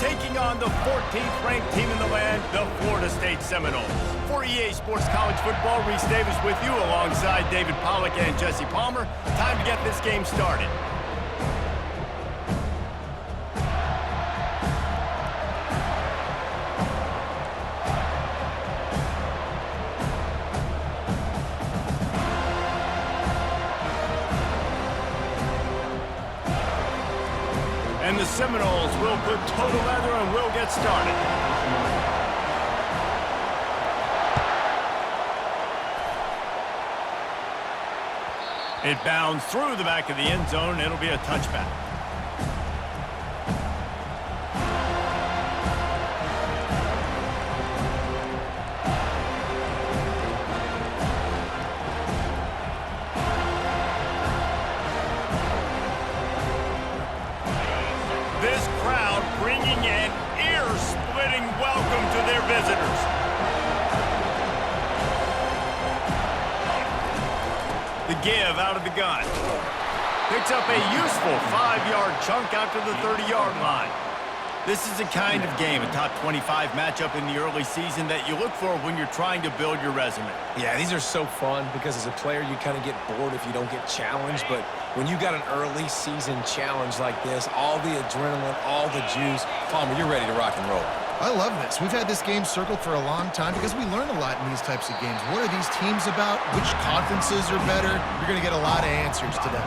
taking on the 14th ranked team in the land, the Florida State Seminoles. For EA Sports College Football, Reese Davis with you alongside David Pollack and Jesse Palmer. Time to get this game started. And the Seminoles will put total leather and will get started. It bounds through the back of the end zone. It'll be a touchback. This crowd bringing an ear-splitting welcome to their visitors. The give out of the gun. Picks up a useful 5-yard chunk out to the 30-yard line. This is the kind of game, a top 25 matchup in the early season that you look for when you're trying to build your resume. Yeah, these are so fun because as a player, you kind of get bored if you don't get challenged. But when you got an early season challenge like this, all the adrenaline, all the juice, Palmer, you're ready to rock and roll. I love this. We've had this game circled for a long time because we learn a lot in these types of games. What are these teams about? Which conferences are better? You're going to get a lot of answers today.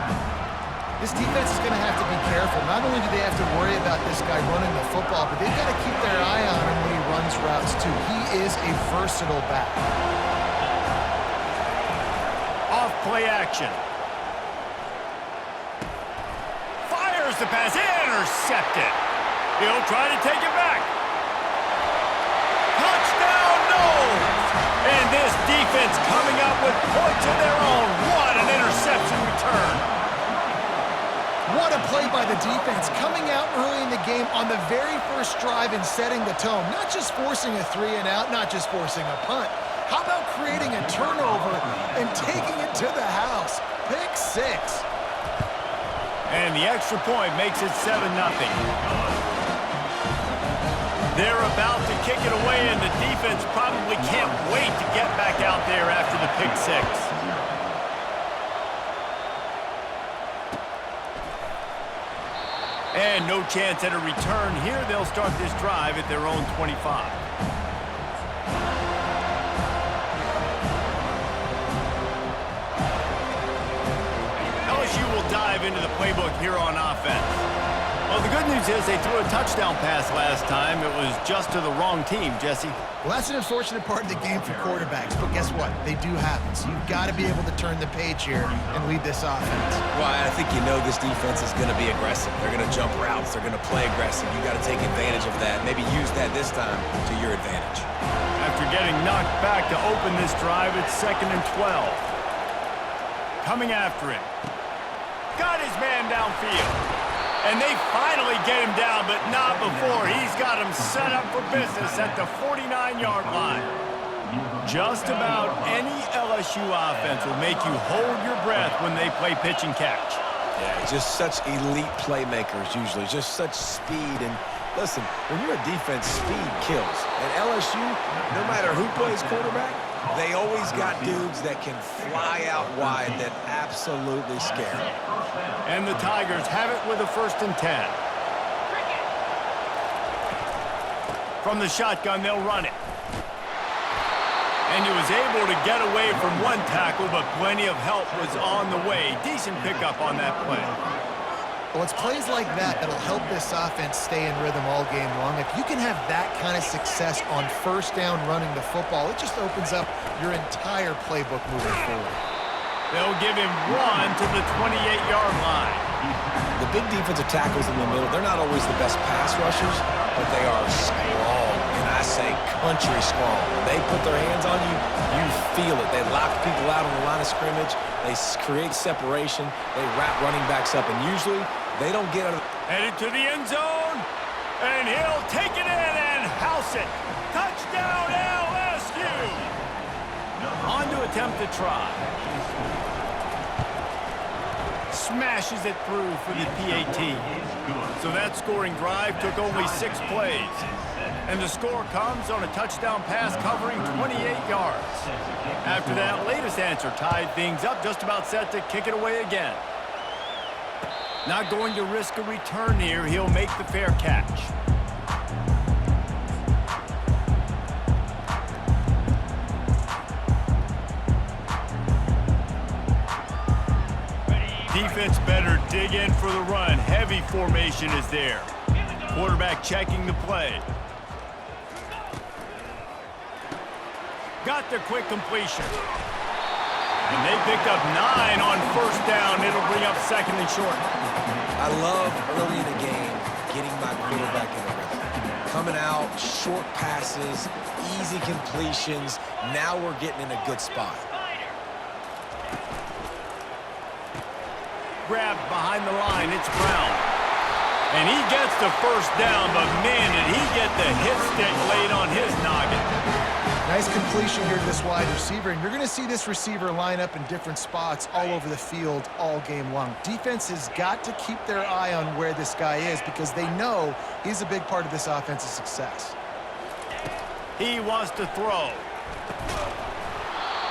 This defense is going to have to be careful. Not only do they have to worry about this guy running the football, but they've got to keep their eye on him when he runs routes too. He is a versatile back. Off play action. Fires the pass, intercepted. He'll try to take it back. Touchdown, no! And this defense coming up with points of their own. What an interception return. What a play by the defense, coming out early in the game on the very first drive and setting the tone. Not just forcing a 3-and-out, not just forcing a punt. How about creating a turnover and taking it to the house? Pick 6. And the extra point makes it 7-0. They're about to kick it away, and the defense probably can't wait to get back out there after the pick 6. And no chance at a return here. They'll start this drive at their own 25. LSU will dive into the playbook here on offense. Well, the good news is they threw a touchdown pass last time. It was just to the wrong team, Jesse. Well, that's an unfortunate part of the game for quarterbacks, but guess what? They do happen, so you've got to be able to turn the page here and lead this offense. Well, I think you know this defense is going to be aggressive. They're going to jump routes. They're going to play aggressive. You got to take advantage of that. Maybe use that this time to your advantage. After getting knocked back to open this drive, it's 2nd and 12. Coming after him. Got his man downfield. And they finally get him down, but not before. He's got him set up for business at the 49-yard line. Just about any LSU offense will make you hold your breath when they play pitch and catch. Yeah, just such elite playmakers usually, just such speed. And listen, when you're a defense, speed kills. At LSU, no matter who plays quarterback, they always got dudes that can fly out wide that absolutely scare. And the Tigers have it with a 1st and 10. From the shotgun, they'll run it. And he was able to get away from one tackle, but plenty of help was on the way. Decent pickup on that play. Well, it's plays like that that'll help this offense stay in rhythm all game long. If you can have that kind of success on 1st down running the football, it just opens up your entire playbook moving forward. They'll give him 1 to the 28-yard line. The big defensive tackles in the middle, they're not always the best pass rushers, but they are strong, and I say country strong. When they put their hands on you, you feel it. They lock people out on the line of scrimmage. They create separation. They wrap running backs up, and usually they don't get out of Headed to the end zone, and he'll take it in and house it. Touchdown, LSU! On to attempt to try. smashes it through for the PAT. So that scoring drive took only 6 plays. And the score comes on a touchdown pass covering 28 yards. After that latest answer tied things up, just about set to kick it away again. Not going to risk a return here. He'll make the fair catch. Defense better dig in for the run. Heavy formation is there. Quarterback checking the play. Got the quick completion. And they picked up 9 on first down. It'll bring up second and short. I love early in the game getting my quarterback in the rhythm. Coming out, short passes, easy completions. Now we're getting in a good spot. Grabbed behind the line. It's Brown. And he gets the first down, but man, did he get the hit stick laid on his noggin. Nice completion here to this wide receiver, and you're going to see this receiver line up in different spots all over the field all game long. Defense has got to keep their eye on where this guy is because they know he's a big part of this offense's success. He wants to throw.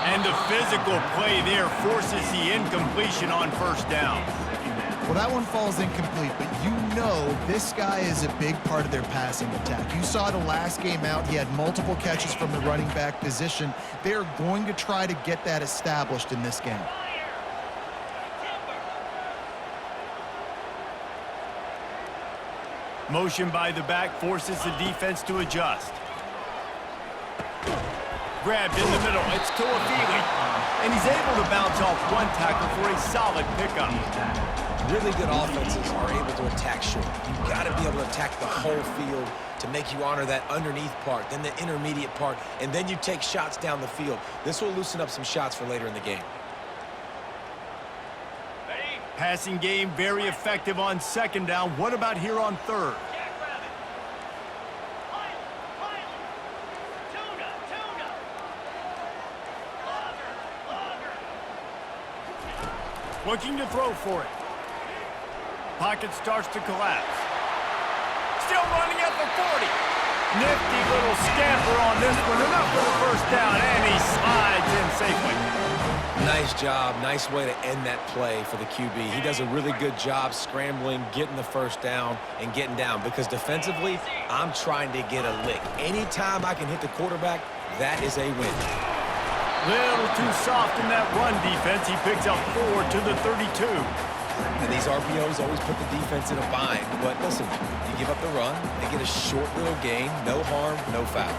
And the physical play there forces the incompletion on first down. Well, that one falls incomplete, but you know this guy is a big part of their passing attack. You saw the last game out, he had multiple catches from the running back position. They're going to try to get that established in this game. Motion by the back forces the defense to adjust. Grabbed in the middle. It's Toafili. And he's able to bounce off one tackle for a solid pickup. Really good offenses are able to attack short. You've got to be able to attack the whole field to make you honor that underneath part, then the intermediate part, and then you take shots down the field. This will loosen up some shots for later in the game. Passing game very effective on second down. What about here on third? Looking to throw for it. Pocket starts to collapse. Still running at the 40. Nifty little scamper on this one. Enough for the first down, and he slides in safely. Nice job. Nice way to end that play for the QB. He does a really good job scrambling, getting the first down, and getting down. Because defensively, I'm trying to get a lick. Anytime I can hit the quarterback, that is a win. Little too soft in that run defense. He picks up 4 to the 32. And these RPOs always put the defense in a bind. But listen, you give up the run, they get a short little gain, no harm, no foul.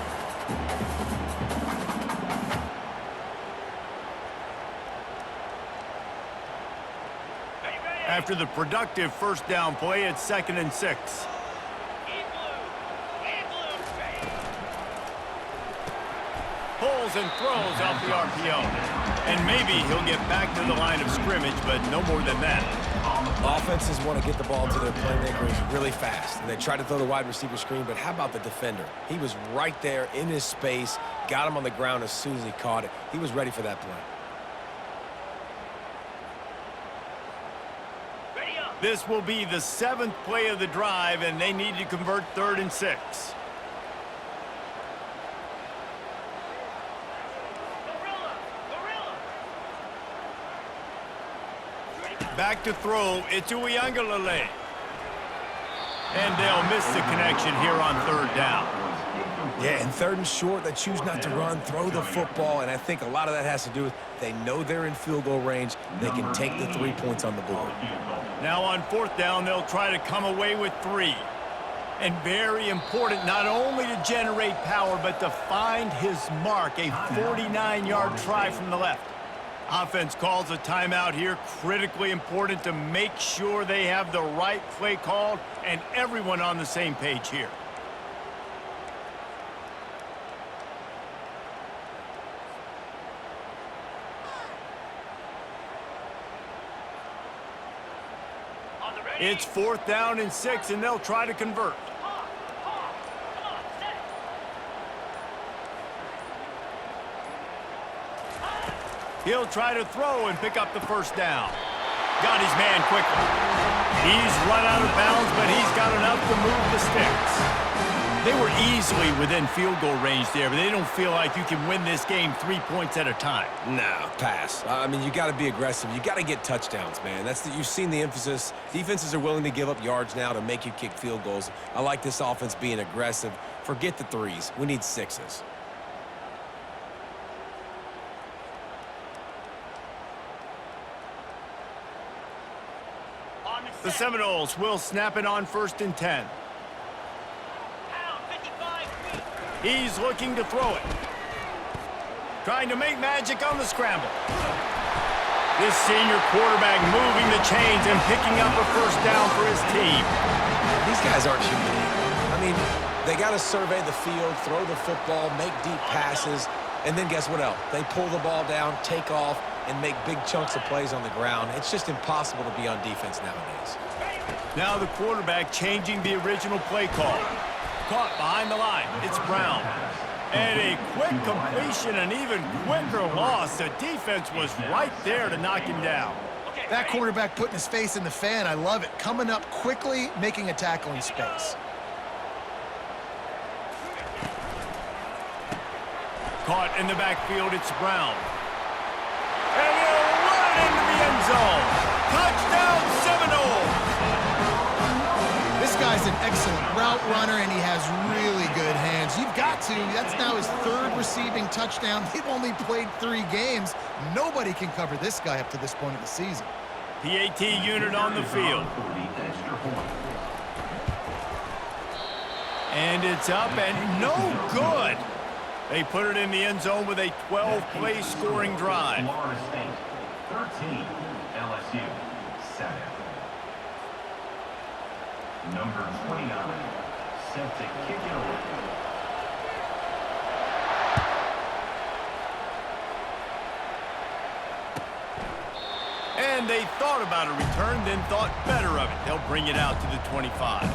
After the productive first down play, it's 2nd and 6. Pulls and throws out the RPO. And maybe he'll get back to the line of scrimmage, but no more than that. Offenses want to get the ball to their playmakers really fast. And they try to throw the wide receiver screen, but how about the defender? He was right there in his space, got him on the ground as soon as he caught it. He was ready for that play. This will be the 7th play of the drive, and they need to convert 3rd and 6. Back to throw. It's Uiagalelei. And they'll miss the connection here on 3rd down. Yeah, and 3rd and short, they choose not to run, throw the football, and I think a lot of that has to do with they know they're in field goal range. They can take the 3 points on the board. Now on 4th down, they'll try to come away with 3. And very important, not only to generate power, but to find his mark, a 49-yard try from the left. Offense calls a timeout here. Critically important to make sure they have the right play called and everyone on the same page here. It's 4th down and 6, and they'll try to convert. He'll try to throw and pick up the first down. Got his man quickly. He's run out of bounds, but he's got enough to move the sticks. They were easily within field goal range there, but they don't feel like you can win this game 3 points at a time. No, pass. I mean, you got to be aggressive. You got to get touchdowns, man. You've seen the emphasis. Defenses are willing to give up yards now to make you kick field goals. I like this offense being aggressive. Forget the threes. We need sixes. The Seminoles will snap it on 1st and 10. He's looking to throw it. Trying to make magic on the scramble. This senior quarterback moving the chains and picking up a first down for his team. These guys aren't human. I mean, they got to survey the field, throw the football, make deep passes, and then guess what else? They pull the ball down, take off, and make big chunks of plays on the ground. It's just impossible to be on defense nowadays. Now the quarterback changing the original play call. Caught behind the line. It's Brown. And a quick completion, an even quicker loss. The defense was right there to knock him down. That quarterback putting his face in the fan, I love it. Coming up quickly, making a tackle in space. Caught in the backfield, it's Brown. And he'll run into the end zone. Touchdown, Seminoles! This guy's an excellent route runner, and he has really good hands. You've got to. That's now his 3rd receiving touchdown. They've only played 3 games. Nobody can cover this guy up to this point of the season. PAT unit on the field. And it's up and no good. They put it in the end zone with a 12-play scoring drive. 13, LSU, 7. Number 29, set to kick it away. And they thought about a return, then thought better of it. They'll bring it out to the 25.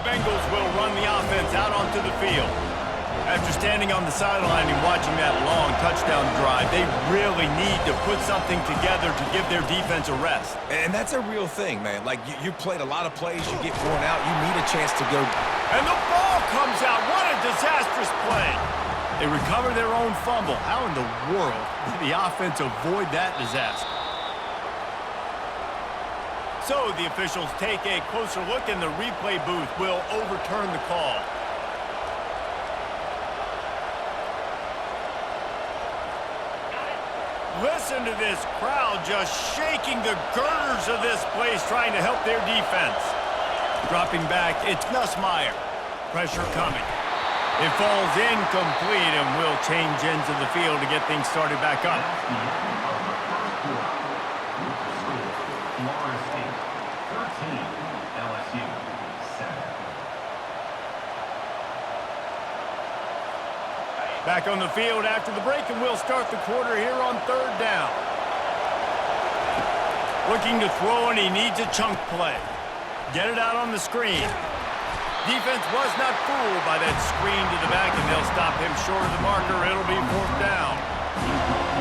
Bengals will run the offense out onto the field. After standing on the sideline and watching that long touchdown drive, they really need to put something together to give their defense a rest. And that's a real thing, man. Like, you played a lot of plays, you get worn out, you need a chance to go. And the ball comes out. What a disastrous play. They recover their own fumble. How in the world did the offense avoid that disaster? So the officials take a closer look, and the replay booth will overturn the call. Listen to this crowd just shaking the girders of this place, trying to help their defense. Dropping back, it's Nussmeier. Pressure coming. It falls incomplete, and will change ends of the field to get things started back up. Back on the field after the break, and we'll start the quarter here on 3rd down. Looking to throw, and he needs a chunk play. Get it out on the screen. Defense was not fooled by that screen to the back, and they'll stop him short of the marker. It'll be 4th down.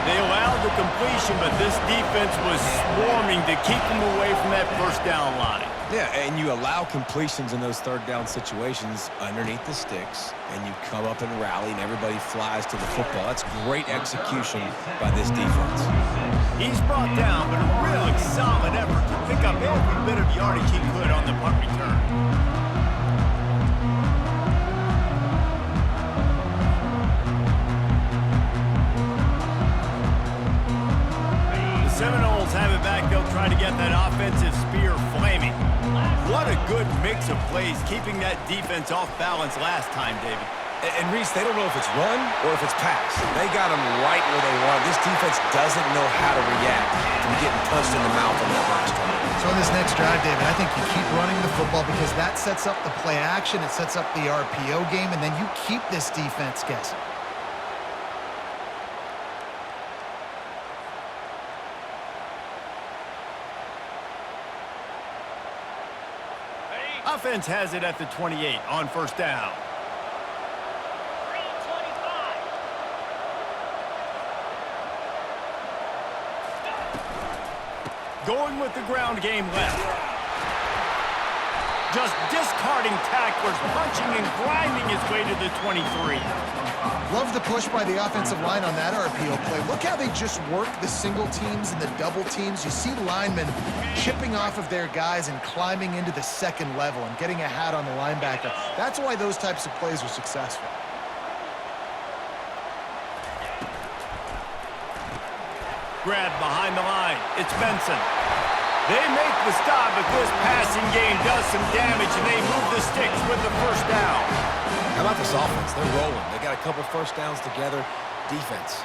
They allowed the completion, but this defense was swarming to keep them away from that 1st down line. Yeah, and you allow completions in those 3rd down situations underneath the sticks, and you come up and rally, and everybody flies to the football. That's great execution by this defense. He's brought down, but a really solid effort to pick up every bit of yardage he could on the punt return. Seminoles have it back. They'll try to get that offensive spear flaming. What a good mix of plays, keeping that defense off balance last time, David. And Reese, they don't know if it's run or if it's pass. They got them right where they want. This defense doesn't know how to react from getting punched in the mouth on that last drive. So on this next drive, David, I think you keep running the football because that sets up the play action, it sets up the RPO game, and then you keep this defense guessing. offense has it at the 28 on first down. Going with the ground game left. Just discarding tacklers, punching and grinding his way to the 23. Love the push by the offensive line on that RPO play. Look how they just work the single teams and the double teams. You see linemen chipping off of their guys and climbing into the second level and getting a hat on the linebacker. That's why those types of plays are successful. Grab behind the line. It's Benson. They make the stop, but this passing game does some damage, and they move the sticks with the first down. How about this offense? They're rolling. They got a couple first downs together. Defense.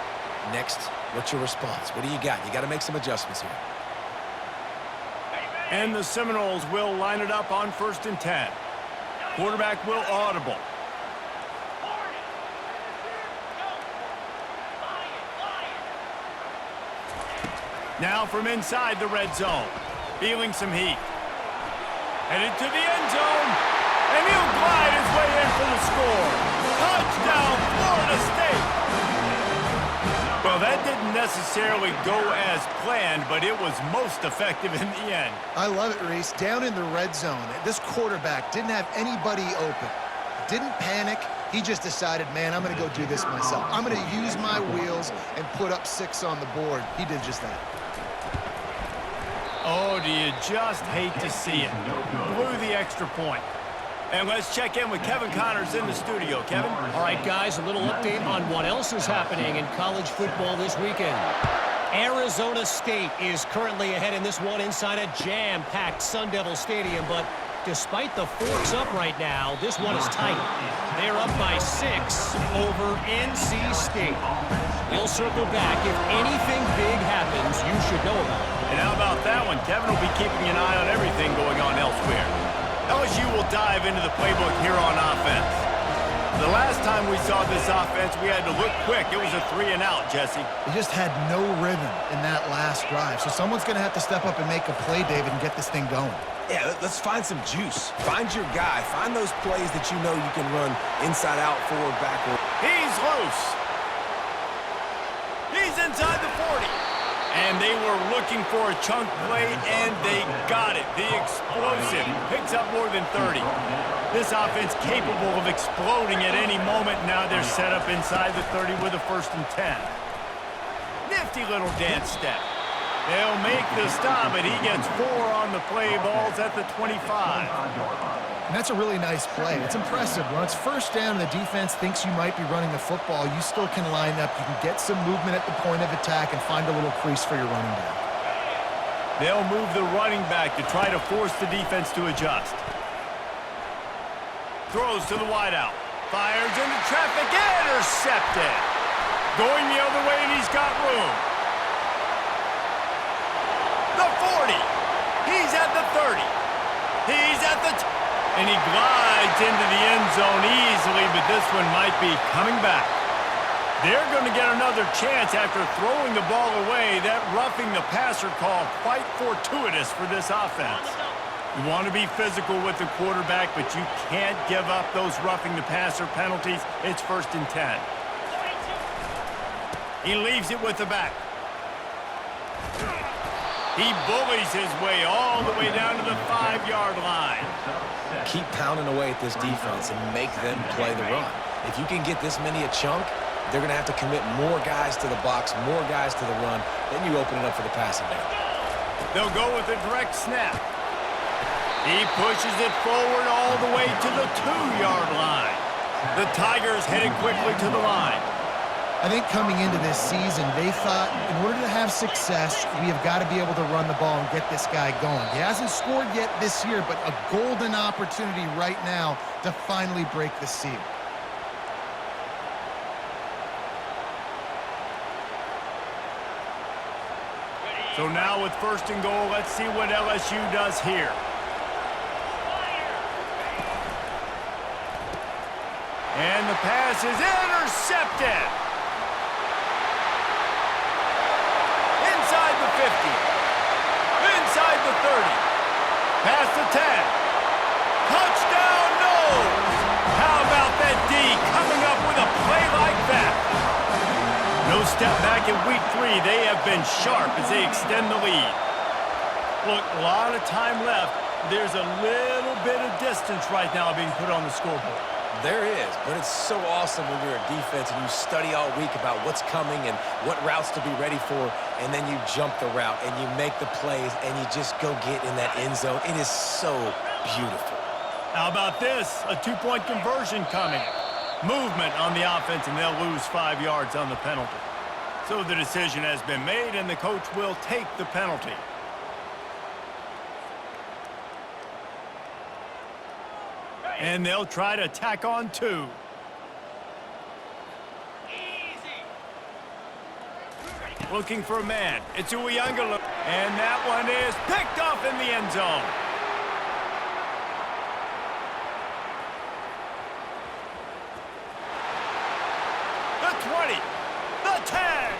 Next, what's your response? What do you got? You got to make some adjustments here. And the Seminoles will line it up on 1st and 10. Quarterback will audible. Now from inside the red zone. Feeling some heat. Headed to the end zone. And he'll glide his way in for the score. Touchdown, Florida State. Well, that didn't necessarily go as planned, but it was most effective in the end. I love it, Reese. Down in the red zone, this quarterback didn't have anybody open. Didn't panic. He just decided, man, I'm going to go do this myself. I'm going to use my wheels and put up 6 on the board. He did just that. Oh, do you just hate to see it? Blew the extra point. And let's check in with Kevin Connors in the studio. Kevin? All right, guys, a little update on what else is happening in college football this weekend. Arizona State is currently ahead in this one inside a jam-packed Sun Devil Stadium, but despite the forks up right now, this one is tight. They're up by 6 over NC State. We'll circle back. If anything big happens, you should know about it. And how about that one? Kevin will be keeping an eye on everything going on elsewhere. LSU will dive into the playbook here on offense. The last time we saw this offense, we had to look quick. It was a 3-and-out, Jesse. They just had no rhythm in that last drive. So someone's going to have to step up and make a play, David, and get this thing going. Yeah, let's find some juice. Find your guy. Find those plays that you know you can run inside out, forward, backward. He's loose. He's inside the 40. And they were looking for a chunk play, and they got it. The explosive picks up more than 30. This offense capable of exploding at any moment. Now they're set up inside the 30 with a 1st and 10. Nifty little dance step. They'll make the stop, but he gets 4 on the play. Balls at the 25. And that's a really nice play. It's impressive. When it's first down and the defense thinks you might be running the football, you still can line up. You can get some movement at the point of attack and find a little crease for your running back. They'll move the running back to try to force the defense to adjust. Throws to the wideout. Fires into traffic. Intercepted. Going the other way, and he's got room. The 40. He's at the 30. He's at the... And he glides into the end zone easily, but this one might be coming back. They're going to get another chance after throwing the ball away. That roughing the passer call quite fortuitous for this offense. You want to be physical with the quarterback, but you can't give up those roughing the passer penalties. It's 1st and 10. He leaves it with the back. He bullies his way all the way down to the 5-yard line. Keep pounding away at this defense and make them play the run. If you can get this many a chunk, they're going to have to commit more guys to the box, more guys to the run. Then you open it up for the passing game. They'll go with a direct snap. He pushes it forward all the way to the 2-yard line. The Tigers headed quickly to the line. I think coming into this season, they thought in order to have success, we have got to be able to run the ball and get this guy going. He hasn't scored yet this year, but a golden opportunity right now to finally break the seal. So now with 1st and goal, let's see what LSU does here. And the pass is intercepted. Inside the 50. Inside the 30. Past the 10. Touchdown, no! How about that D coming up with a play like that? No step back in week 3. They have been sharp as they extend the lead. Look, a lot of time left. There's a little bit of distance right now being put on the scoreboard. There is, but it's so awesome when you're a defense and you study all week about what's coming and what routes to be ready for, and then you jump the route and you make the plays and you just go get in that end zone. It is so beautiful. How about this? A 2-point conversion coming. Movement on the offense, and they'll lose 5 yards on the penalty. So the decision has been made, and the coach will take the penalty. And they'll try to tack on 2. Looking for a man. It's Uyunglele. And that one is picked off in the end zone. The 20. The 10.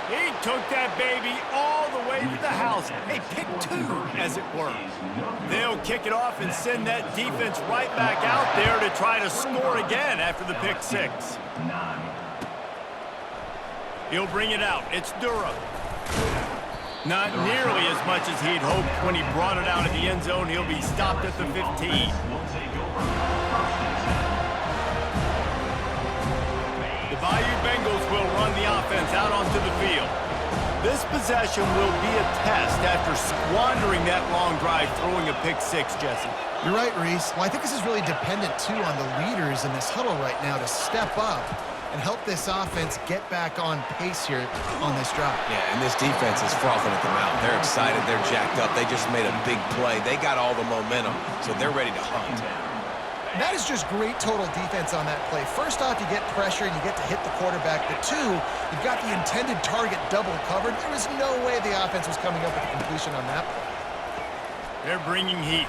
He took that baby all the way to the house. A pick 2, as it were. They'll kick it off and send that defense right back out there to try to score again after the pick 6. He'll bring it out. It's Durham. Not nearly as much as he'd hoped when he brought it out of the end zone. He'll be stopped at the 15. The Bayou Bengals will run the offense out onto the field. This possession will be a test after squandering that long drive, throwing a pick 6, Jesse. You're right, Reese. Well, I think this is really dependent, too, on the leaders in this huddle right now to step up and help this offense get back on pace here on this drive. Yeah, and this defense is frothing at the mouth. They're excited. They're jacked up. They just made a big play. They got all the momentum, so they're ready to hunt. That is just great total defense on that play. First off, you get pressure and you get to hit the quarterback. But 2, you've got the intended target double covered. There was no way the offense was coming up with a completion on that play. They're bringing heat.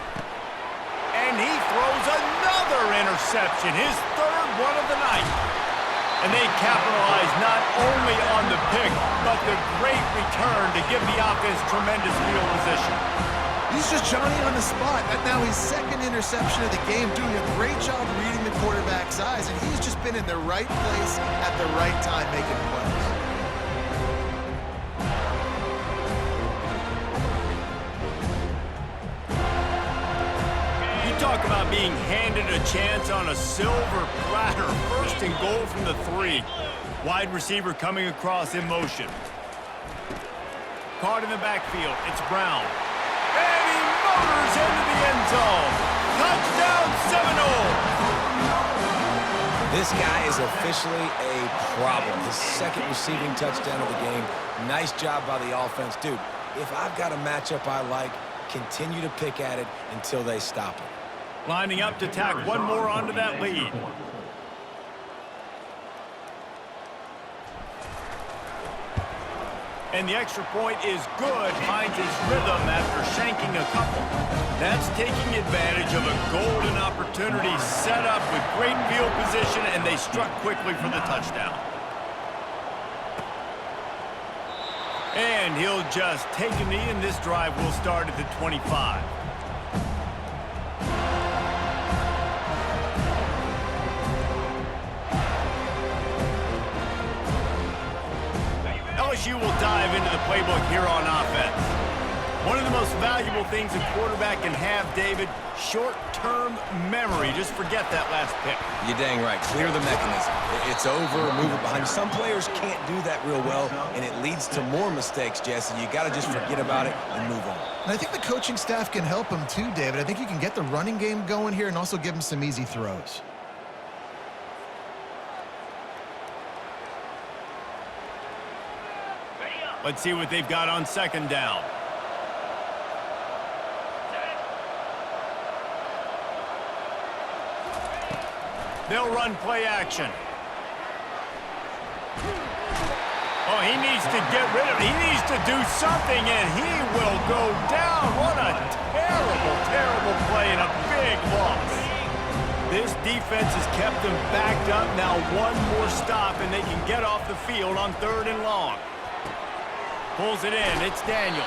And he throws another interception, his 3rd one of the night. And they capitalize not only on the pick, but the great return to give the offense tremendous field position. He's just Johnny on the spot. That's now his 2nd interception of the game, doing a great job reading the quarterback's eyes, and he's just been in the right place at the right time making plays. You talk about being handed a chance on a silver platter. 1st and goal from the 3. Wide receiver coming across in motion. Caught in the backfield. It's Brown. And he motors into the end zone. Touchdown, Seminoles. This guy is officially a problem. His 2nd receiving touchdown of the game. Nice job by the offense. Dude, if I've got a matchup I like, continue to pick at it until they stop it. Lining up to tack one more onto that lead. And the extra point is good. Finds his rhythm after shanking a couple. That's taking advantage of a golden opportunity set up with great field position, and they struck quickly for the touchdown. And he'll just take a knee, and this drive will start at the 25. LSU will dive into the playbook here on offense. One of the most valuable things a quarterback can have, David, short-term memory. Just forget that last pick. You're dang right. Clear the mechanism. It's over, move it behind you. Some players can't do that real well, and it leads to more mistakes, Jesse. You got to just forget about it and move on. And I think the coaching staff can help him too, David. I think you can get the running game going here and also give him some easy throws. Let's see what they've got on 2nd down. They'll run play action. Oh, he needs to get rid of it. He needs to do something, and he will go down. What a terrible, terrible play and a big loss. This defense has kept them backed up. Now one more stop, and they can get off the field on 3rd and long. Pulls it in. It's Daniels.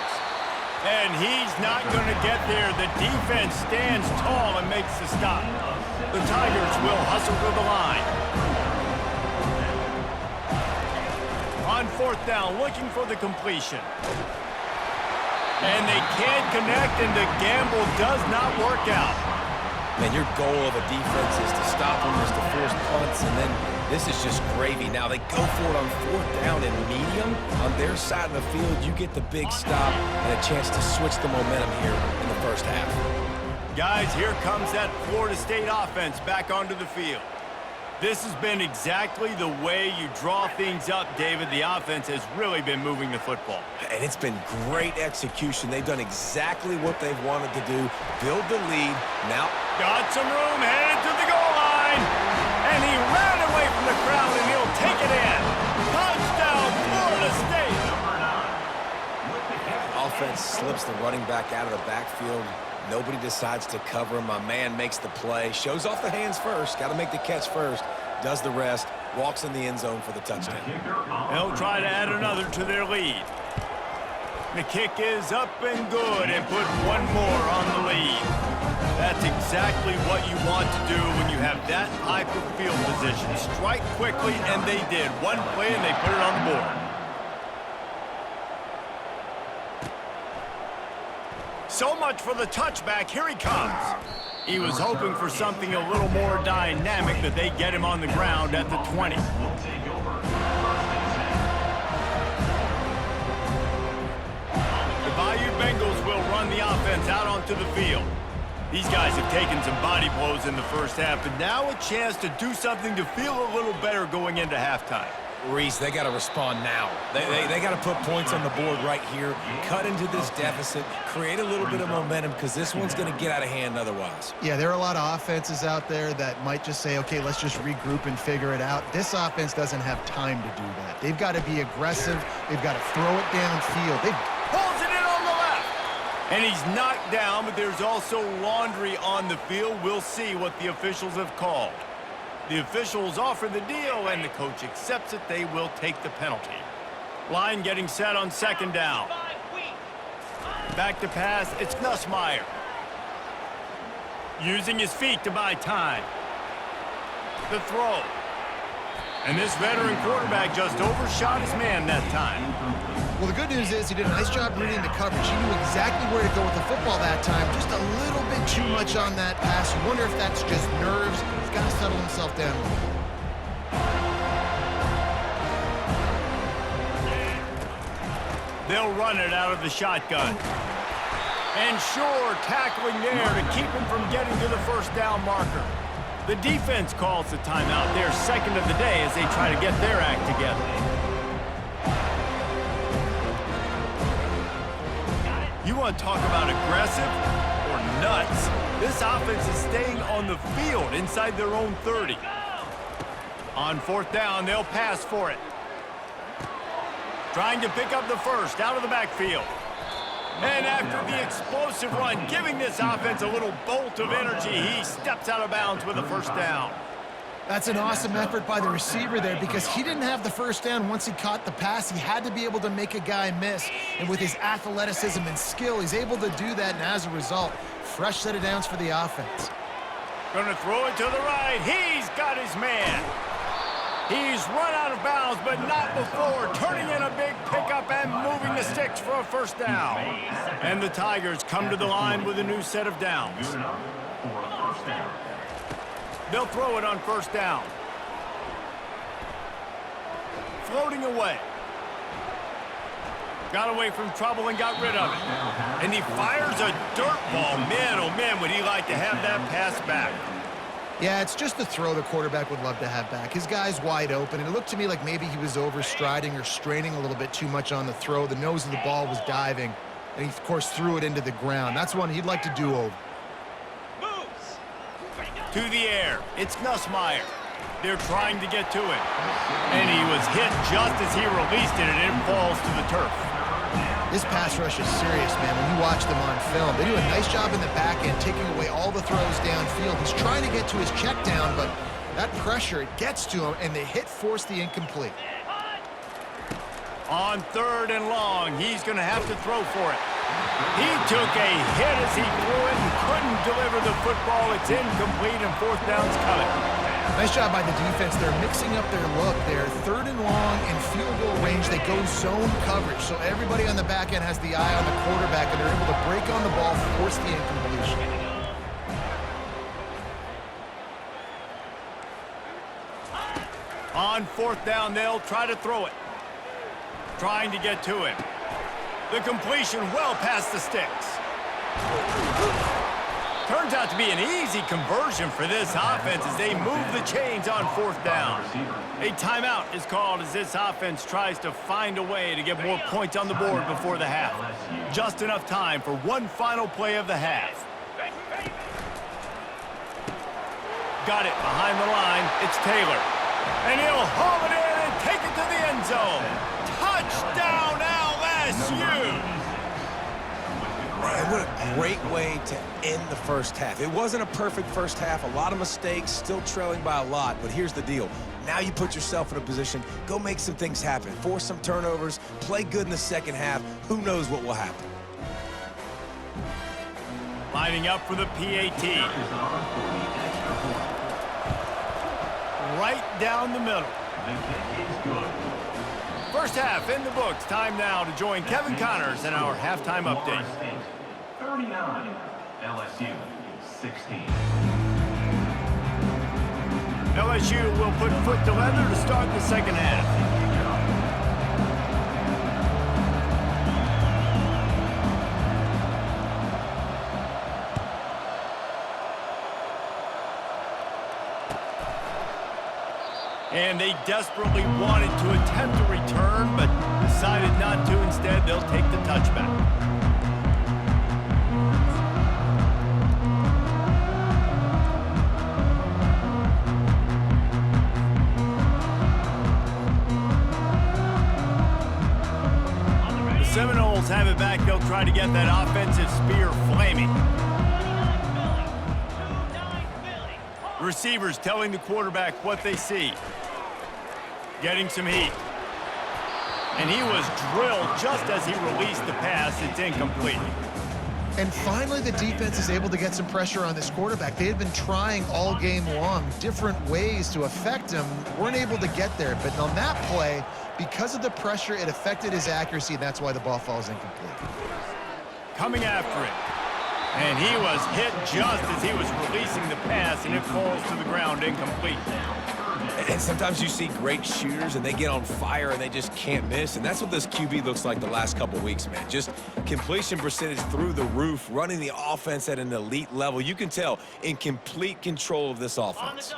And he's not going to get there. The defense stands tall and makes the stop. The Tigers will hustle to the line. On fourth down, looking for the completion. And they can't connect, and the gamble does not work out. Man, your goal of a defense is to stop them, is to force punts, and then this is just gravy. Now they go for it on fourth down and medium. On their side of the field, you get the big stop and a chance to switch the momentum here in the first half. Guys, here comes that Florida State offense back onto the field. This has been exactly the way you draw things up, David. The offense has really been moving the football. And it's been great execution. They've done exactly what they've wanted to do. Build the lead. Now got some room, headed to the goal line. And he ran away from the crowd, and he'll take it in. Touchdown, Florida State. Offense slips the running back out of the backfield. Nobody decides to cover him. My man makes the play. Shows off the hands first. Got to make the catch first. Does the rest. Walks in the end zone for the touchdown. They'll try to add another to their lead. The kick is up and good, and put one more on the lead. That's exactly what you want to do when you have that type of field position. Strike quickly, and they did. One play, and they put it on the board. So much for the touchback. Here he comes. He was hoping for something a little more dynamic, but they get him on the ground at the 20. The Bayou Bengals will run the offense out onto the field. These guys have taken some body blows in the first half, but now a chance to do something to feel a little better going into halftime. Reese, they got to respond now. They got to put points on the board right here, cut into this deficit, create a little bit of momentum, because this one's going to get out of hand otherwise. Yeah, there are a lot of offenses out there that might just say, okay, let's just regroup and figure it out. This offense doesn't have time to do that. They've got to be aggressive. They've got to throw it downfield. They pulls it in on the left. And he's knocked down, but there's also laundry on the field. We'll see what the officials have called. The officials offer the deal, and the coach accepts it. They will take the penalty. Line getting set on second down. Back to pass, it's Nussmeier. Using his feet to buy time. The throw. And this veteran quarterback just overshot his man that time. Well, the good news is he did a nice job reading the coverage. He knew exactly where to go with the football that time. Just a little bit too much on that pass. You wonder if that's just nerves. He's got to settle himself down a little bit. They'll run it out of the shotgun. And sure, tackling there to keep him from getting to the first down marker. The defense calls the timeout, their second of the day, as they try to get their act together. You want to talk about aggressive or nuts? This offense is staying on the field inside their own 30. On fourth down, they'll pass for it. Trying to pick up the first out of the backfield. And after the explosive run, giving this offense a little bolt of energy, he steps out of bounds with a first down. That's an awesome effort by the receiver there, because he didn't have the first down once he caught the pass. He had to be able to make a guy miss. And with his athleticism and skill, he's able to do that, and as a result, fresh set of downs for the offense. Gonna throw it to the right. He's got his man. He's run out of bounds, but not before turning in a big pickup and moving the sticks for a first down. And the Tigers come to the line with a new set of downs. They'll throw it on first down. Floating away. Got away from trouble and got rid of it. And he fires a dirt ball. Man, oh man, would he like to have that pass back. Yeah, it's just the throw the quarterback would love to have back. His guy's wide open, and it looked to me like maybe he was overstriding or straining a little bit too much on the throw. The nose of the ball was diving, and he, of course, threw it into the ground. That's one he'd like to do over. To the air. It's Nussmeier. They're trying to get to it. And he was hit just as he released it, and it falls to the turf. This pass rush is serious, man. When you watch them on film, they do a nice job in the back end, taking away all the throws downfield. He's trying to get to his check down, but that pressure, it gets to him, and the hit forced the incomplete. On third and long, he's going to have to throw for it. He took a hit as he threw it and couldn't deliver the football. It's incomplete and fourth down's coming. Nice job by the defense. They're mixing up their look. They're third and long in field goal range. They go zone coverage. So everybody on the back end has the eye on the quarterback, and they're able to break on the ball, force the incompletion. On fourth down, they'll try to throw it. Trying to get to him. The completion well past the sticks. Turns out to be an easy conversion for this offense as they move the chains on fourth down. A timeout is called as this offense tries to find a way to get more points on the board before the half. Just enough time for one final play of the half. Got it behind the line. It's Taylor. And he'll haul it in and take it to the end zone. Touchdown LSU! Man, what a great way to end the first half. It wasn't a perfect first half. A lot of mistakes, still trailing by a lot. But here's the deal. Now you put yourself in a position, go make some things happen. Force some turnovers, play good in the second half. Who knows what will happen? Lining up for the PAT. Right down the middle. First half in the books. Time now to join Kevin Connors in our halftime update. 39, LSU 16. LSU will put foot to leather to start the second half. And they desperately wanted to attempt a return, but decided not to. Instead, they'll take the touchback. The Seminoles have it back. They'll try to get that offensive spear flaming. Receivers telling the quarterback what they see. Getting some heat. And he was drilled just as he released the pass. It's incomplete. And finally, the defense is able to get some pressure on this quarterback. They had been trying all game long different ways to affect him. Weren't able to get there. But on that play, because of the pressure, it affected his accuracy, and that's why the ball falls incomplete. Coming after it. And he was hit just as he was releasing the pass, and it falls to the ground incomplete. And sometimes you see great shooters, and they get on fire, and they just can't miss. And that's what this QB looks like the last couple weeks, man. Just completion percentage through the roof, running the offense at an elite level. You can tell in complete control of this offense.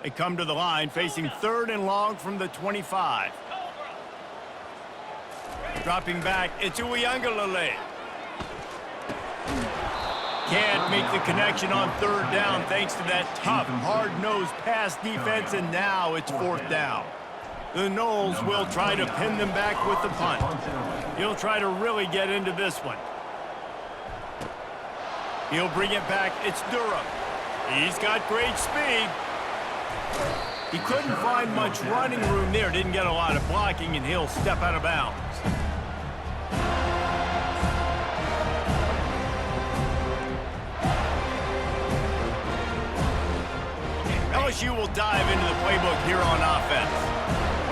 They come to the line, facing third and long from the 25. Dropping back, it's Uiagalelei. Can't make the connection on third down thanks to that tough, hard-nosed pass defense, and now it's fourth down. The Noles will try to pin them back with the punt. He'll try to really get into this one. He'll bring it back. It's Durham. He's got great speed. He couldn't find much running room there. Didn't get a lot of blocking, and he'll step out of bounds. LSU will dive into the playbook here on offense.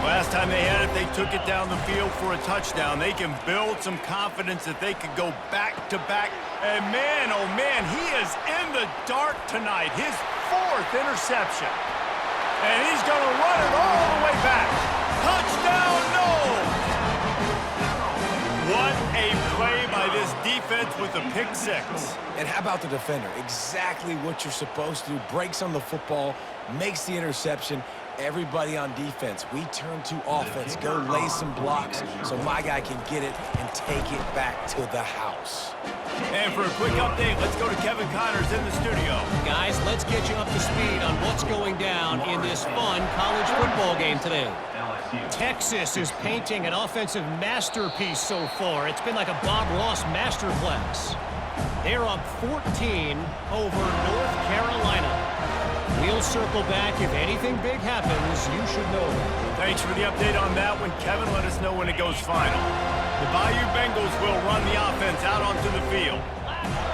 Last time they had it, they took it down the field for a touchdown. They can build some confidence that they could go back-to-back. And man, oh man, he is in the dark tonight. His fourth interception. And he's going to run it all the way back. Touchdown, Noles! What a play by this defense with a pick six. And how about the defender? Exactly what you're supposed to do. Breaks on the football, makes the interception. Everybody on defense, we turn to offense. Go lay some blocks so my guy can get it and take it back to the house. And for a quick update, let's go to Kevin Connors in the studio. Guys, let's get you up to speed on what's going down in this fun college football game today. Texas is painting an offensive masterpiece so far. It's been like a Bob Ross masterclass. They're up 14 over North Carolina. We'll circle back. If anything big happens, you should know that. Thanks for the update on that one, Kevin. Let us know when it goes final. The Bayou Bengals will run the offense out onto the field.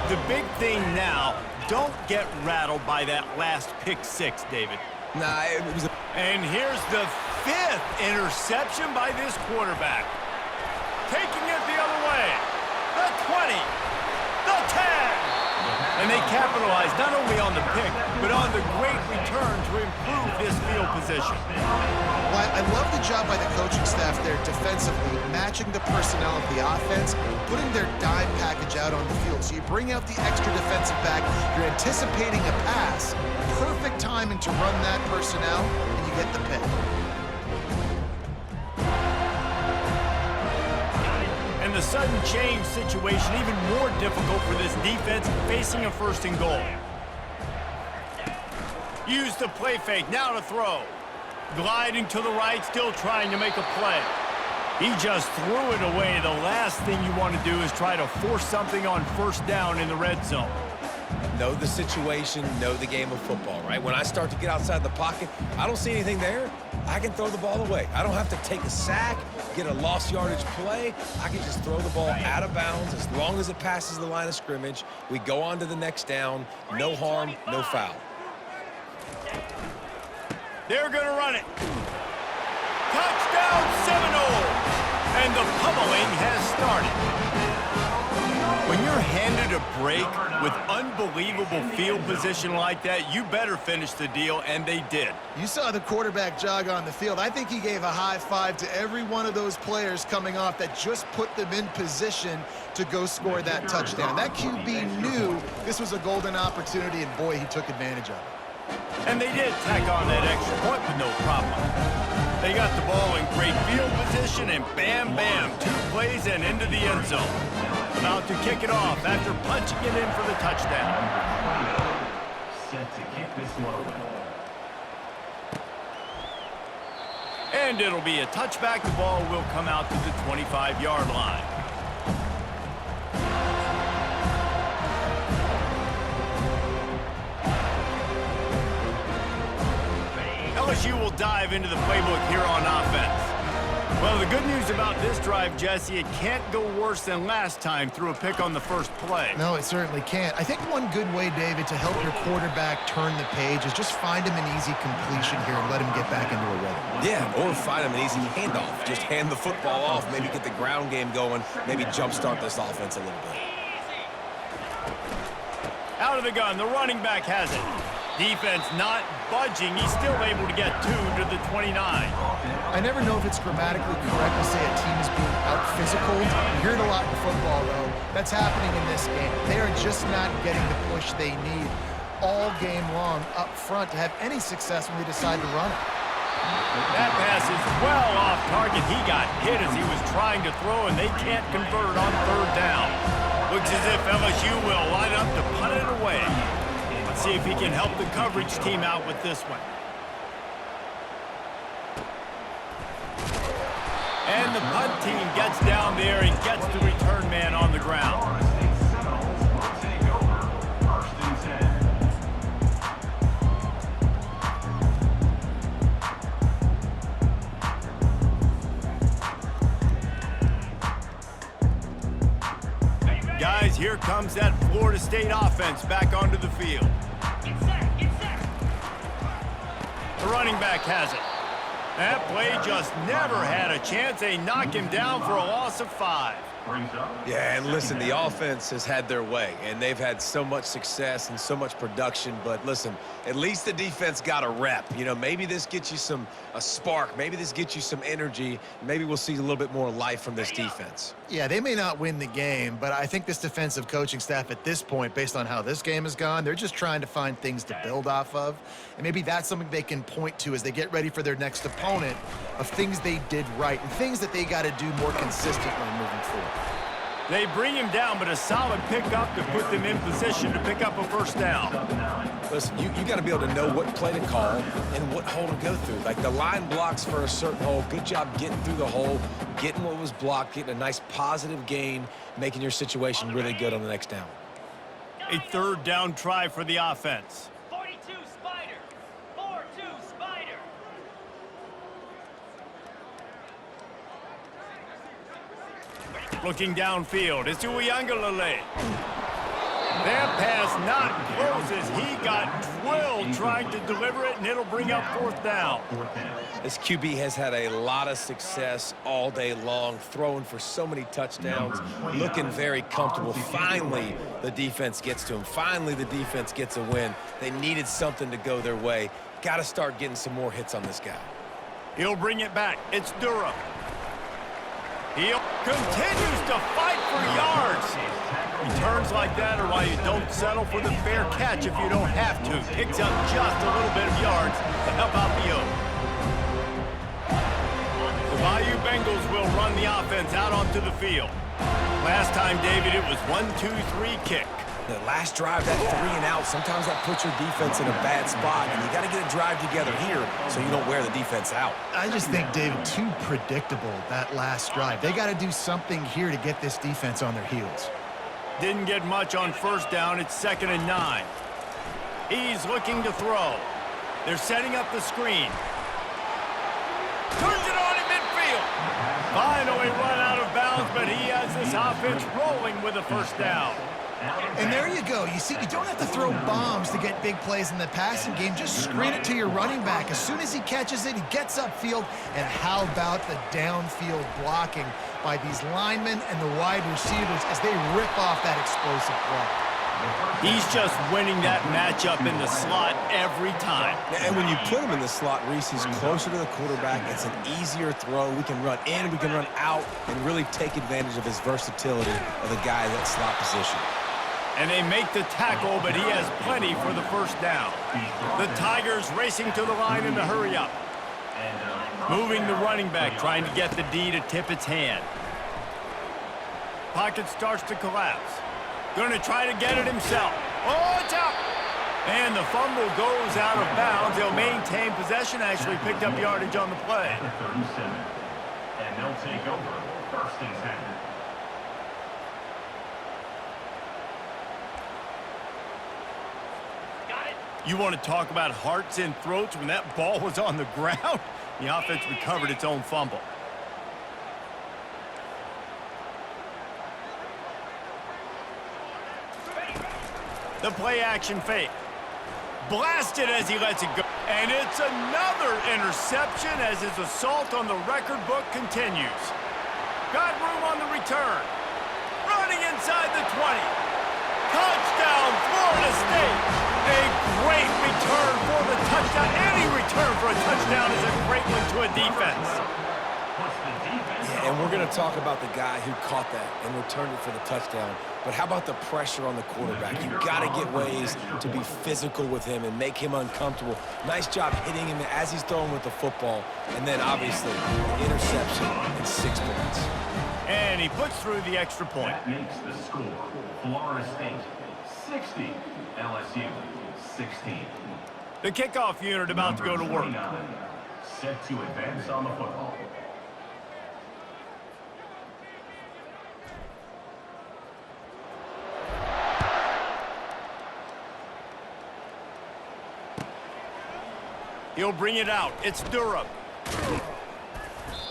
The big thing now, don't get rattled by that last pick six, David. Nah, it was And here's the 5th interception by this quarterback. Taking it the other way. The 20. The 10. And they capitalized not only on the pick, but on the great return to improve this field position. Well, I love the job by the coaching staff there defensively, matching the personnel of the offense, putting their dime package out on the field. So you bring out the extra defensive back, you're anticipating a pass, perfect timing to run that personnel, and you get the pick. And the sudden change situation even more difficult for this defense facing a 1st and goal. Use the play fake, now to throw. Gliding to the right, still trying to make a play. He just threw it away. The last thing you want to do is try to force something on 1st down in the red zone. know the situation, know the game of football, right? When I start to get outside the pocket, I don't see anything there, I can throw the ball away. I don't have to take a sack, get a lost yardage play. I can just throw the ball out of bounds as long as it passes the line of scrimmage. We go on to the next down. No harm, no foul. They're going to run it. Touchdown Seminoles! And the pummeling has started. When you're handed a break with unbelievable field position like that, you better finish the deal, and they did. You saw the quarterback jog on the field. I think he gave a high five to every one of those players coming off that just put them in position to go score that touchdown. That QB knew this was a golden opportunity, and boy, he took advantage of it. And they did tack on that extra point with no problem. They got the ball in great field position, and bam, bam, 2 plays and into the end zone. About to kick it off after punching it in for the touchdown. Set to kick this one. And it'll be a touchback. The ball will come out to the 25-yard line. LSU will dive into the playbook here on offense. Well, the good news about this drive, Jesse, it can't go worse than last time through a pick on the first play. No, it certainly can't. I think one good way, David, to help your quarterback turn the page is just find him an easy completion here and let him get back into a rhythm. Yeah, or find him an easy handoff. Just hand the football off, maybe get the ground game going, maybe jumpstart this offense a little bit. Out of the gun, the running back has it. Defense not budging. He's still able to get 2 to the 29. I never know if it's grammatically correct to say a team is being out-physical. You hear it a lot in football, though. That's happening in this game. They are just not getting the push they need all game long up front to have any success when they decide to run it. That pass is well off target. He got hit as he was trying to throw, and they can't convert on 3rd down. Looks as if LSU will line up to punt it away. Let's see if he can help the coverage team out with this one. And the punt team gets down there and gets the return man on the ground. Guys, here comes that Florida State offense back onto the field. The running back has it. That play just never had a chance. They knock him down for a loss of 5. Yeah, and listen, the offense has had their way, and they've had so much success and so much production. But listen, at least the defense got a rep. You know, maybe this gets you a spark. Maybe this gets you some energy. Maybe we'll see a little bit more life from this defense. Yeah, they may not win the game, but I think this defensive coaching staff at this point, based on how this game has gone, they're just trying to find things to build off of. And maybe that's something they can point to as they get ready for their next opponent of things they did right and things that they got to do more consistently moving forward. They bring him down, but a solid pickup to put them in position to pick up a 1st down. Listen, you got to be able to know what play to call and what hole to go through. Like the line blocks for a certain hole. Good job getting through the hole, getting what was blocked, getting a nice positive gain, making your situation really good on the next down. A 3rd down try for the offense. 42 Spider. Looking downfield, it's Uiagalelei. That pass not close as he got drilled trying to deliver it, and it'll bring up 4th down. This QB has had a lot of success all day long, throwing for so many touchdowns, looking very comfortable. Finally, the defense gets to him. Finally, the defense gets a win. They needed something to go their way. Got to start getting some more hits on this guy. He'll bring it back. It's Durham. He continues to fight for yards. Returns like that are why you don't settle for the fair catch if you don't have to. Picks up just a little bit of yards to help out the Oak. The Bayou Bengals will run the offense out onto the field. Last time, David, it was 1-2-3 kick. The last drive, that 3 and out, sometimes that puts your defense in a bad spot, and you got to get a drive together here so you don't wear the defense out. I just think, David, too predictable, that last drive. They got to do something here to get this defense on their heels. Didn't get much on 1st down. It's 2nd and 9. He's looking to throw. They're setting up the screen. Turns it on in midfield. Finally run out of bounds, but he has this offense rolling with a 1st down. And there you go. You see, you don't have to throw bombs to get big plays in the passing game. Just screen it to your running back. As soon as he catches it, he gets upfield. And how about the downfield blocking by these linemen and the wide receivers as they rip off that explosive play? He's just winning that matchup in the slot every time. And when you put him in the slot, Reese, he's closer to the quarterback. It's an easier throw. We can run in, we can run out, and really take advantage of his versatility of the guy in that slot position. And they make the tackle, but he has plenty for the 1st down. The Tigers racing to the line in the hurry-up. Moving the running back, trying to get the D to tip its hand. Pocket starts to collapse. Going to try to get it himself. Oh, it's out! And the fumble goes out of bounds. They'll maintain possession, actually picked up yardage on the play. 37. And they'll take over 1st and 10. You want to talk about hearts and throats when that ball was on the ground? The offense recovered its own fumble. The play action fake. Blasted as he lets it go. And it's another interception as his assault on the record book continues. Got room on the return. Running inside the 20. Touchdown, Florida State. A great return for the touchdown. Any return for a touchdown is a great one to a defense. Yeah, and we're going to talk about the guy who caught that and returned it for the touchdown. But how about the pressure on the quarterback? You've got to get ways to be physical with him and make him uncomfortable. Nice job hitting him as he's throwing with the football. And then, obviously, the interception and 6 points. And he puts through the extra point. That makes the score Florida State 60, LSU 16. The kickoff unit about to go to work. Set to advance on the football. He'll bring it out. It's Durham.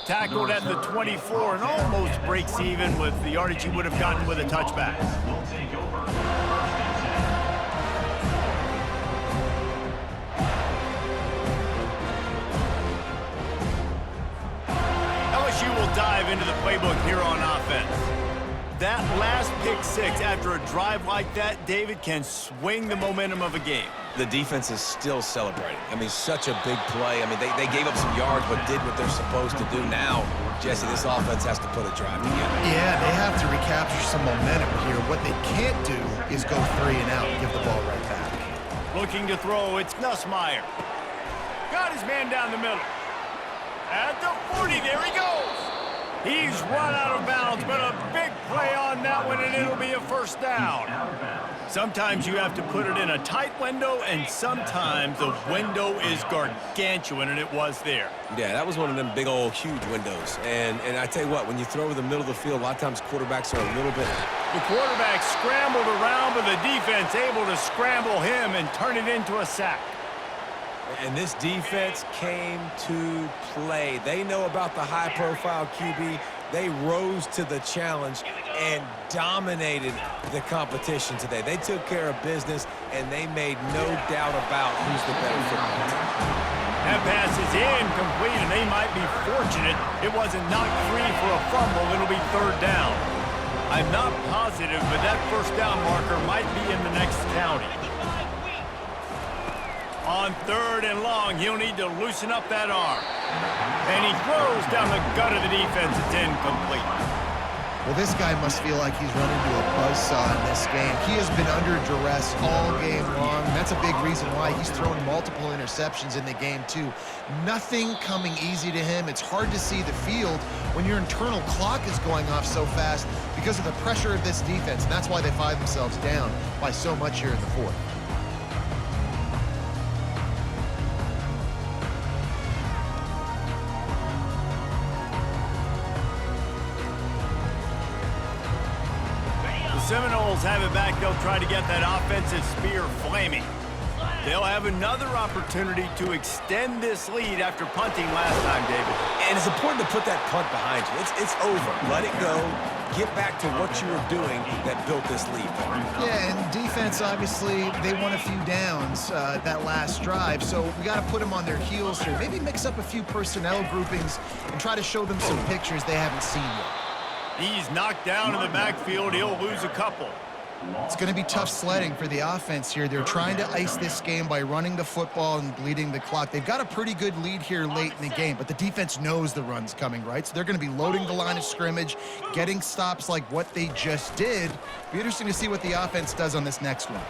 Tackled at the 24 and almost breaks even with the yardage he would have gotten with a touchback. We'll take over 1st and 10. LSU will dive into the playbook here on offense. That last pick 6 after a drive like that, David, can swing the momentum of a game. The defense is still celebrating. I mean, such a big play. I mean, they gave up some yards but did what they're supposed to do. Now, Jesse, this offense has to put a drive together. Yeah, they have to recapture some momentum here. What they can't do is go 3 and out and give the ball right back. Looking to throw, it's Nussmeier. Got his man down the middle. At the 40, there he goes. He's run out of bounds, but a big play on that one, and it'll be a 1st down. Sometimes you have to put it in a tight window, and sometimes the window is gargantuan, and it was there. Yeah, that was one of them big old huge windows. And I tell you what, when you throw over the middle of the field, a lot of times quarterbacks are a little bit... The quarterback scrambled around, but the defense able to scramble him and turn it into a sack. And this defense came to play. They know about the high-profile QB. They rose to the challenge and dominated the competition today. They took care of business, and they made no doubt about who's the better football team. That pass is incomplete, and they might be fortunate it wasn't knocked free for a fumble. It'll be third down. I'm not positive, but that first down marker might be in the next county. On third and long, he'll need to loosen up that arm. And he throws down the gut of the defense. It's incomplete. Well, this guy must feel like he's run into a buzzsaw in this game. He has been under duress all game long. That's a big reason why he's thrown multiple interceptions in the game, too. Nothing coming easy to him. It's hard to see the field when your internal clock is going off so fast because of the pressure of this defense. And that's why they find themselves down by so much here in the fourth. Seminoles have it back. They'll try to get that offensive spear flaming. They'll have another opportunity to extend this lead after punting last time, David. And it's important to put that punt behind you. It's over. Let it go. Get back to what you were doing that built this lead. Yeah, and defense, obviously, they won a few downs that last drive, so we got to put them on their heels here. Maybe mix up a few personnel groupings and try to show them some pictures they haven't seen yet. He's knocked down in the backfield. He'll lose a couple. It's going to be tough sledding for the offense here. They're trying to ice this game by running the football and bleeding the clock. They've got a pretty good lead here late in the game, but the defense knows the run's coming, right? So they're going to be loading the line of scrimmage, getting stops like what they just did. Be interesting to see what the offense does on this next one.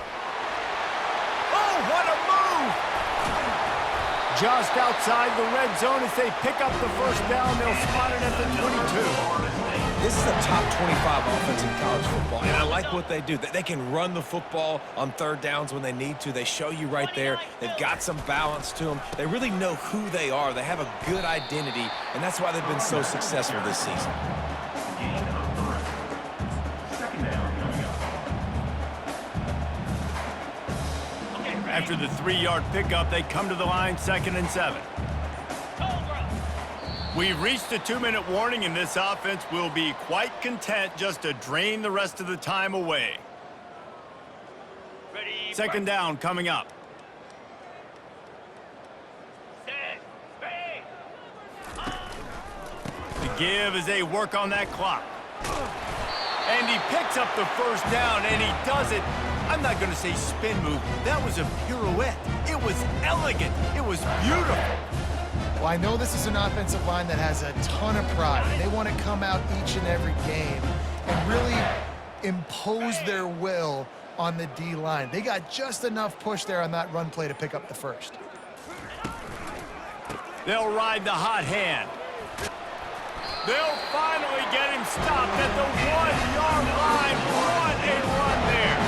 Oh, what a move! Just outside the red zone as they pick up the first down. They'll spot it at the 22. This is a top 25 offense in college football, and I like what they do. They can run the football on third downs when they need to. They show you right there. They've got some balance to them. They really know who they are. They have a good identity, and that's why they've been so successful this season. After the 3-yard pickup, they come to the line, 2nd and 7. We've reached a 2-minute warning, and this offense will be quite content just to drain the rest of the time away. Second down coming up. The give as they work on that clock. And he picks up the first down, and he does it. I'm not going to say spin move. That was a pirouette. It was elegant. It was beautiful. Well, I know this is an offensive line that has a ton of pride. They want to come out each and every game and really impose their will on the D-line. They got just enough push there on that run play to pick up the first. They'll ride the hot hand. They'll finally get him stopped at the 1-yard line. What a run there.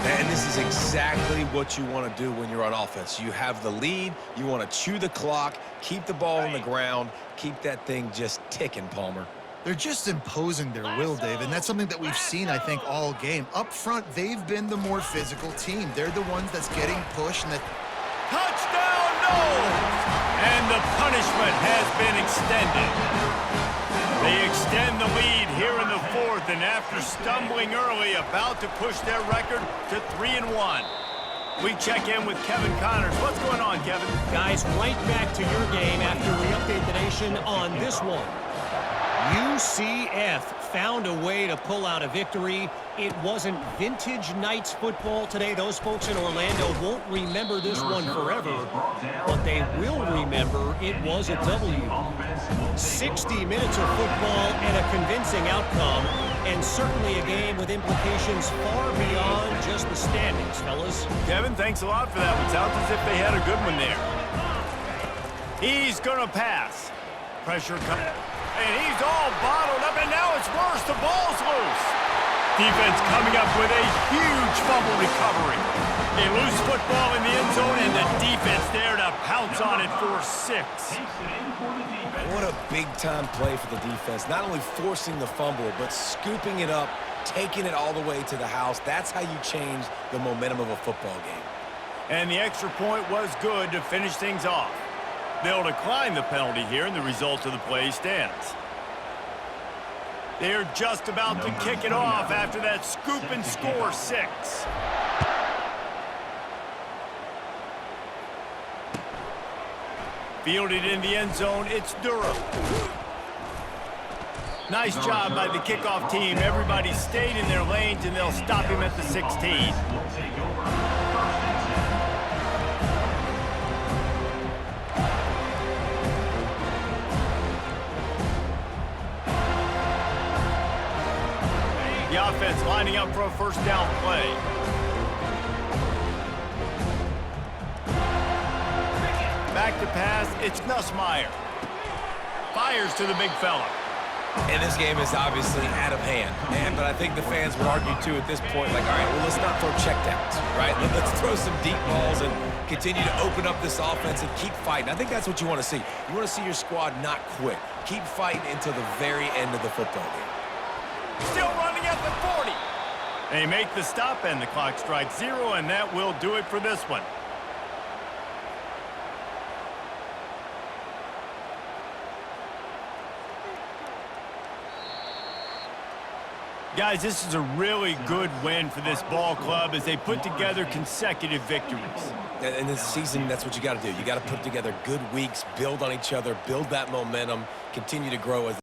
And this is exactly what you want to do when you're on offense. You have the lead. You want to chew the clock, keep the ball on the ground, keep that thing just ticking, Palmer. They're just imposing their will, Dave, and that's something that we've seen, I think, all game. Up front, they've been the more physical team. They're the ones that's getting pushed. And touchdown, no! And the punishment has been extended. They extend the lead here in the fourth, and after stumbling early, about to push their record to 3-1. We check in with Kevin Connors. What's going on, Kevin? Guys, right back to your game after we update the nation on this one. UCF found a way to pull out a victory. It wasn't vintage Knights football today. Those folks in Orlando won't remember this one forever, but they will remember it was a W. 60 minutes of football and a convincing outcome, and certainly a game with implications far beyond just the standings, fellas. Kevin, thanks a lot for that. It sounds as if they had a good one there. He's going to pass. Pressure coming. And he's all bottled up, and now it's worse. The ball's loose. Defense coming up with a huge fumble recovery. A loose football in the end zone, and the defense there to pounce on it for 6. What a big-time play for the defense. Not only forcing the fumble, but scooping it up, taking it all the way to the house. That's how you change the momentum of a football game. And the extra point was good to finish things off. They'll decline the penalty here, and the result of the play stands. They're just about to kick it off after that scoop and score 6. Fielded in the end zone, it's Durham. Nice job by the kickoff team. Everybody stayed in their lanes, and they'll stop him at the 16. The offense lining up for a first down play. Back to pass, it's Nussmeier. Fires to the big fella. And this game is obviously out of hand. But I think the fans would argue, too, at this point, like, all right, well, let's not throw checkdowns, right? Let's throw some deep balls and continue to open up this offense and keep fighting. I think that's what you want to see. You want to see your squad not quit. Keep fighting until the very end of the football game. Still running at the 40. They make the stop, and the clock strikes 0, and that will do it for this one. Guys, this is a really good win for this ball club as they put together consecutive victories. In this season, that's what you got to do. You got to put together good weeks, build on each other, build that momentum, continue to grow as